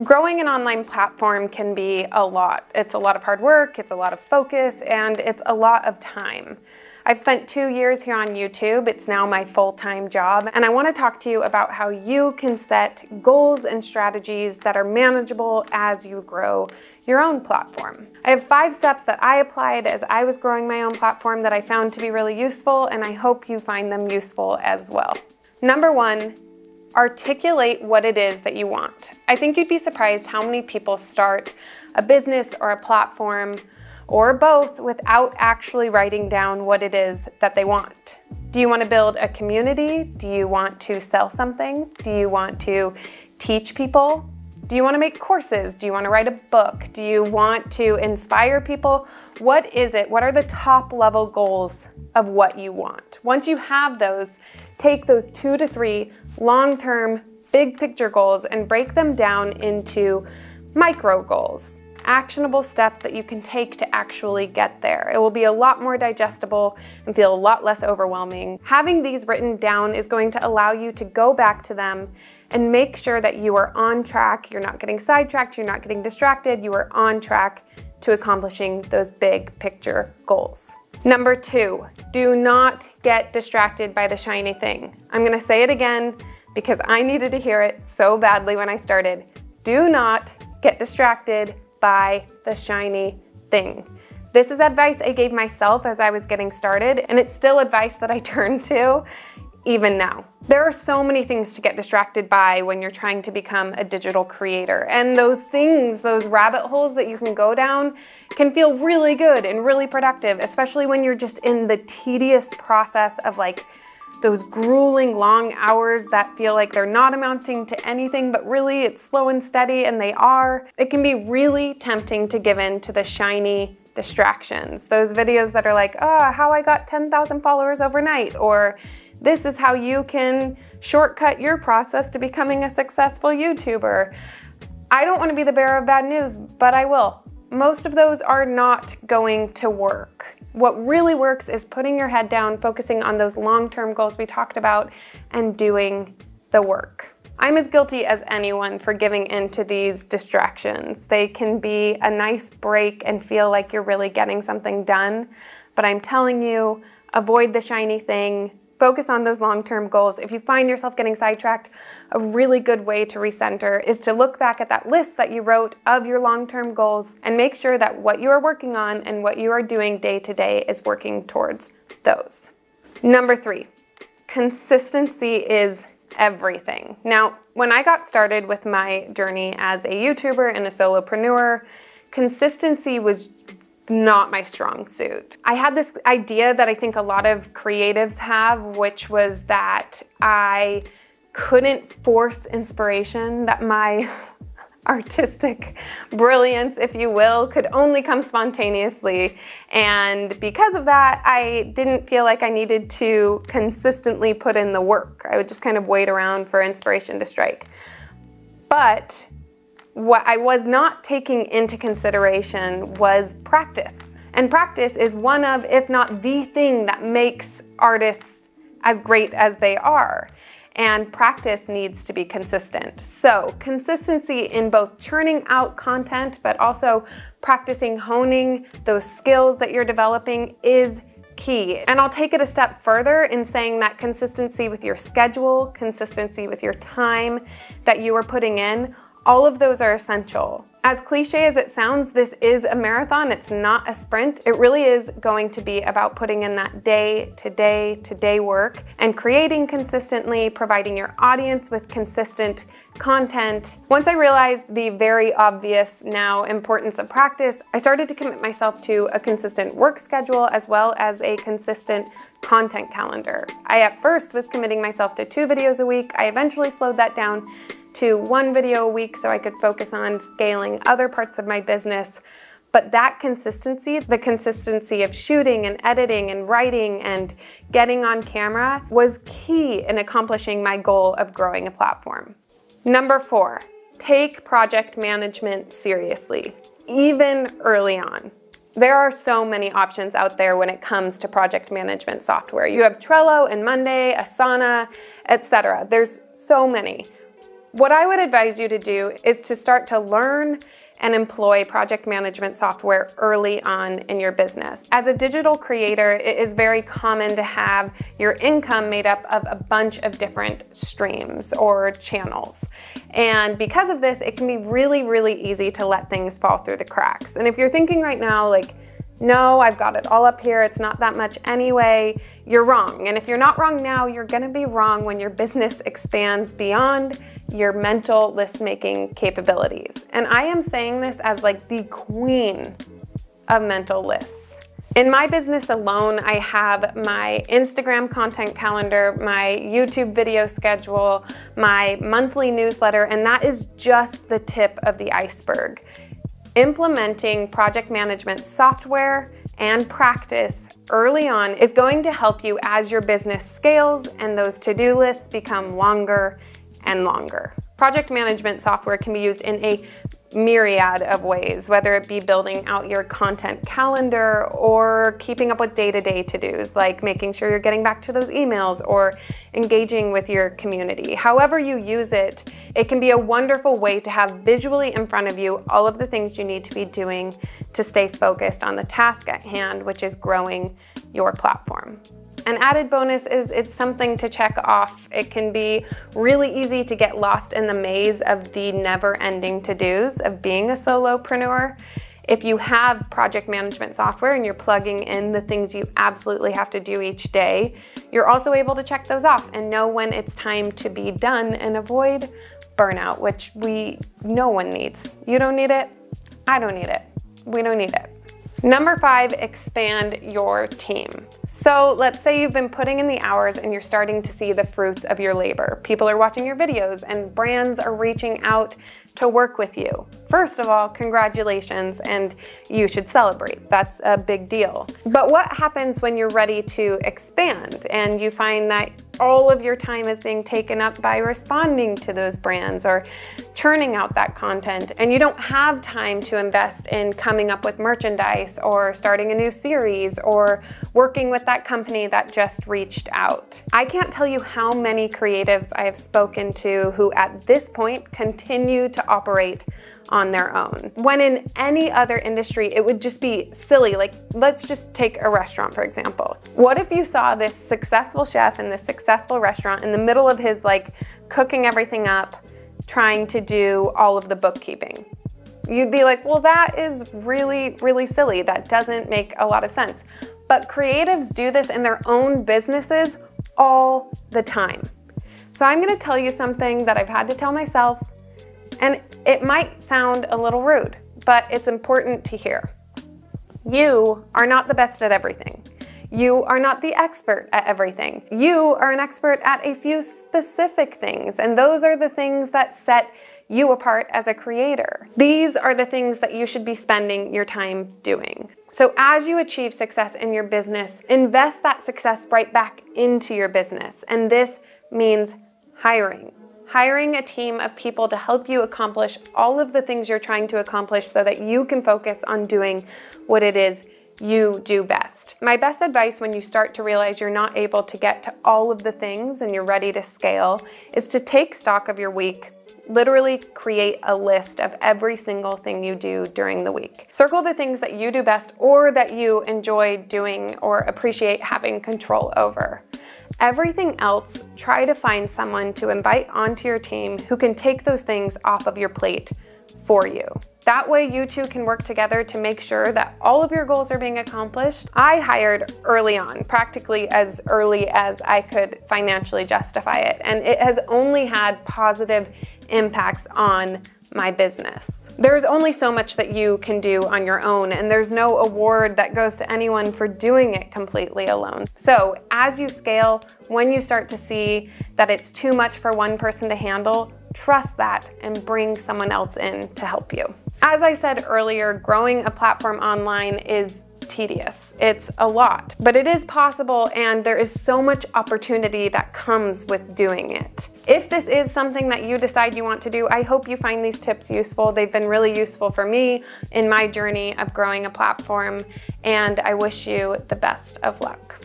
Growing an online platform can be a lot. It's a lot of hard work, it's a lot of focus, and it's a lot of time. I've spent 2 years here on YouTube. It's now my full-time job, and I want to talk to you about how you can set goals and strategies that are manageable as you grow your own platform. I have 5 steps that I applied as I was growing my own platform that I found to be really useful, and I hope you find them useful as well. Number 1, articulate what it is that you want. I think you'd be surprised how many people start a business or a platform or both without actually writing down what it is that they want. Do you want to build a community? Do you want to sell something? Do you want to teach people? Do you want to make courses? Do you want to write a book? Do you want to inspire people? What is it? What are the top level goals of what you want? Once you have those, take those 2 to 3 long-term, big picture goals and break them down into micro goals. Actionable steps that you can take to actually get there. It will be a lot more digestible and feel a lot less overwhelming. Having these written down is going to allow you to go back to them and make sure that you are on track, you're not getting sidetracked, you're not getting distracted, you are on track to accomplishing those big picture goals. Number 2, do not get distracted by the shiny thing. I'm gonna say it again because I needed to hear it so badly when I started. Do not get distracted by the shiny thing. This is advice I gave myself as I was getting started, and it's still advice that I turn to even now. There are so many things to get distracted by when you're trying to become a digital creator, and those things, those rabbit holes that you can go down can feel really good and really productive, especially when you're just in the tedious process of like those grueling long hours that feel like they're not amounting to anything, but really it's slow and steady, and they are. It can be really tempting to give in to the shiny distractions. Those videos that are like, oh, how I got 10,000 followers overnight, or this is how you can shortcut your process to becoming a successful YouTuber. I don't want to be the bearer of bad news, but I will. Most of those are not going to work. What really works is putting your head down, focusing on those long-term goals we talked about, and doing the work. I'm as guilty as anyone for giving into these distractions. They can be a nice break and feel like you're really getting something done, but I'm telling you, avoid the shiny thing. Focus on those long-term goals. If you find yourself getting sidetracked, a really good way to recenter is to look back at that list that you wrote of your long-term goals and make sure that what you are working on and what you are doing day to day is working towards those. Number 3, consistency is everything. Now, when I got started with my journey as a YouTuber and a solopreneur, consistency was not my strong suit. I had this idea that I think a lot of creatives have, which was that I couldn't force inspiration, that my artistic brilliance, if you will, could only come spontaneously. And because of that, I didn't feel like I needed to consistently put in the work. I would just kind of wait around for inspiration to strike. But what I was not taking into consideration was practice. And practice is one of, if not the thing that makes artists as great as they are. And practice needs to be consistent. So consistency in both churning out content, but also practicing, honing those skills that you're developing is key. And I'll take it a step further in saying that consistency with your schedule, consistency with your time that you are putting in, all of those are essential. As cliche as it sounds, this is a marathon, it's not a sprint. It really is going to be about putting in that day-to-day work and creating consistently, providing your audience with consistent content. Once I realized the very obvious now importance of practice, I started to commit myself to a consistent work schedule as well as a consistent content calendar. I at first was committing myself to 2 videos a week. I eventually slowed that down to 1 video a week so I could focus on scaling other parts of my business. But that consistency, the consistency of shooting and editing and writing and getting on camera was key in accomplishing my goal of growing a platform. Number 4, take project management seriously, even early on. There are so many options out there when it comes to project management software. You have Trello and Monday, Asana, etc. There's so many. What I would advise you to do is to start to learn and employ project management software early on in your business. As a digital creator, it is very common to have your income made up of a bunch of different streams or channels. And because of this, it can be really, really easy to let things fall through the cracks. And if you're thinking right now, like, no, I've got it all up here, it's not that much anyway, you're wrong. And if you're not wrong now, you're gonna be wrong when your business expands beyond your mental list-making capabilities. And I am saying this as like the queen of mental lists. In my business alone, I have my Instagram content calendar, my YouTube video schedule, my monthly newsletter, and that is just the tip of the iceberg. Implementing project management software and practice early on is going to help you as your business scales and those to-do lists become longer and longer. Project management software can be used in a myriad of ways, whether it be building out your content calendar or keeping up with day-to-day to-dos, like making sure you're getting back to those emails or engaging with your community. However you use it, it can be a wonderful way to have visually in front of you all of the things you need to be doing to stay focused on the task at hand, which is growing your platform. An added bonus is it's something to check off. It can be really easy to get lost in the maze of the never-ending to-dos of being a solopreneur. If you have project management software and you're plugging in the things you absolutely have to do each day, you're also able to check those off and know when it's time to be done and avoid burnout, which no one needs. You don't need it. I don't need it. We don't need it. Number 5, expand your team. So let's say you've been putting in the hours and you're starting to see the fruits of your labor. People are watching your videos and brands are reaching out to work with you. First of all, congratulations, and you should celebrate. That's a big deal. But what happens when you're ready to expand and you find that all of your time is being taken up by responding to those brands or churning out that content, and you don't have time to invest in coming up with merchandise or starting a new series or working with that company that just reached out? I can't tell you how many creatives I have spoken to who at this point continue to operate on their own. When in any other industry, it would just be silly. Like, let's just take a restaurant, for example. What if you saw this successful chef in this successful restaurant in the middle of his cooking everything up, trying to do all of the bookkeeping? You'd be like, well, that is really, really silly. That doesn't make a lot of sense. But creatives do this in their own businesses all the time. So I'm gonna tell you something that I've had to tell myself, and it might sound a little rude, but it's important to hear. You are not the best at everything. You are not the expert at everything. You are an expert at a few specific things, and those are the things that set you apart as a creator. These are the things that you should be spending your time doing. So as you achieve success in your business, invest that success right back into your business. And this means hiring. Hiring a team of people to help you accomplish all of the things you're trying to accomplish so that you can focus on doing what it is you do best. My best advice when you start to realize you're not able to get to all of the things and you're ready to scale is to take stock of your week. Literally create a list of every single thing you do during the week. Circle the things that you do best or that you enjoy doing or appreciate having control over. Everything else, try to find someone to invite onto your team who can take those things off of your plate for you. That way you two can work together to make sure that all of your goals are being accomplished. I hired early on, practically as early as I could financially justify it, and it has only had positive impacts on my business. There's only so much that you can do on your own, and there's no award that goes to anyone for doing it completely alone. So as you scale, when you start to see that it's too much for one person to handle, trust that and bring someone else in to help you. As I said earlier, growing a platform online is tedious. It's a lot, but it is possible, and there is so much opportunity that comes with doing it. If this is something that you decide you want to do, I hope you find these tips useful. They've been really useful for me in my journey of growing a platform, and I wish you the best of luck.